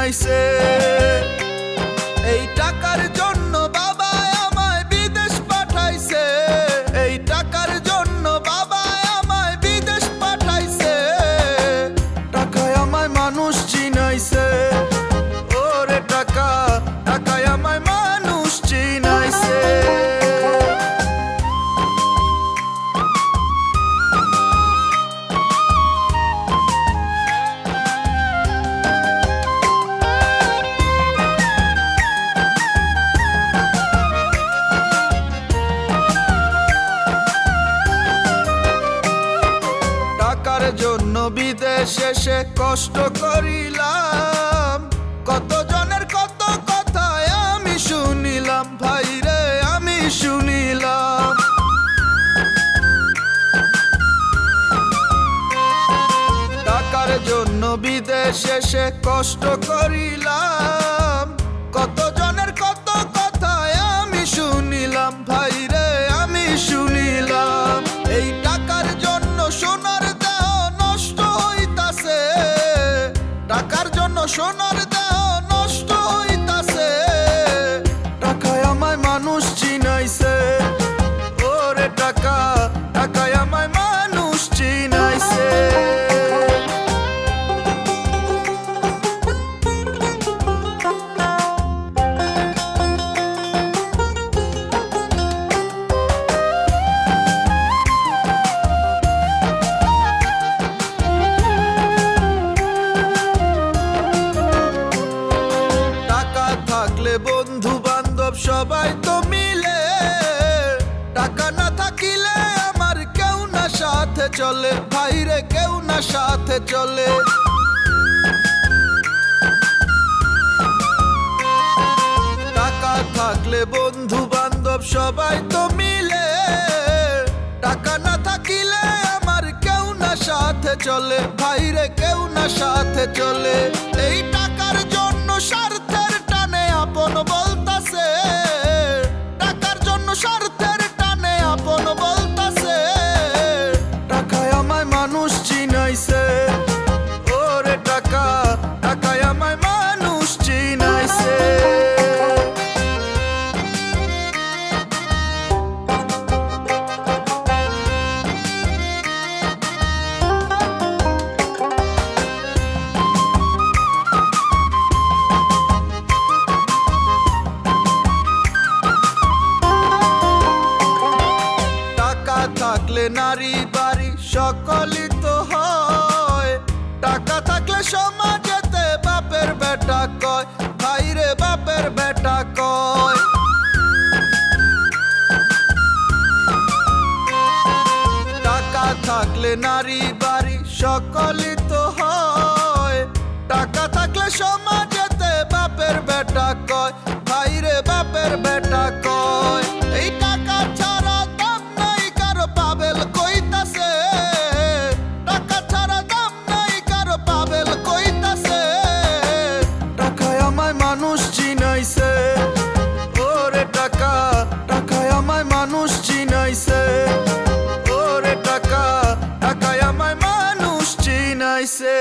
চিনাইছে। এই টাকার জন্য বাবা আমায় বিদেশ পাঠাইছে, এই টাকার জন্য বাবা আমায় বিদেশ পাঠাইছে। টাকায় আমায় মানুষ চিনাইছে, ওরে টাকা, টাকায় আমায় মানুষ চিনাইছে। টাকার জন্য বিদেশ এসে কষ্ট করিলাম, কত জনের কত কথা আমি শুনিলাম, ভাইরে আমি শুনিলাম। টাকার জন্য বিদেশ এসে কষ্ট করিলাম, কত জনের কত কথা আমি শুনিলাম, ভাইরে আমি শুনিলাম। এই টাকার জন্য সোনার দেহ নষ্ট হইতাছে, টাকার জন্য সোনার দেহ নষ্ট হইতাছে। টাকায় আমায় মানুষ চিনাইছে, ওরে টাকা, টাকায় আমায় মানুষ চিনাইছে। বন্ধু বান্ধব সবাই তো মিলে, টাকা না থাকিলে আমার কেউ না সাথে চলে, ভাইরে কেউ না সাথে চলে। টাকা থাকলে বন্ধু বান্ধব সবাই তো মিলে, টাকা না থাকিলে আমার কেউ না সাথে চলে, ভাইরে কেউ না সাথে চলে। এই টাকার জন্য স্বার্থের টানে আপন বলতাছে, টাকার জন্য স্বার্থের টানে আপন বলতাছে। টাকায় আমায় মানুষ চিনাইছে, ওরে টাকা, টাকায় আমায় মানুষ চিনাইছে। থাকলে নারী বাড়ি সকলই তো হয়, টাকা থাকলে সমাজেতে বাপের বেটা কয়, ভাইরে বাপের বেটা কয়। টাকা থাকলে নারী বাড়ি সকলই তো হয়, টাকা থাকলে সমাজেতে বাপের বেটা কয়, ভাইরে বাপের বেটা কয়। এই টাকা ছাড়া দাম নাই কারো পাবেল কইতাছে, টাকা ছাড়া দাম নাই কারো পাবেল কইতাছে। টাকায় আমায় মানুষ চিনাইছে, ওরে টাকা, টাকায় আমায় মানুষ চিনাইছে, ওরে টাকা, টাকায় আমায় মানুষ চিনাইছে।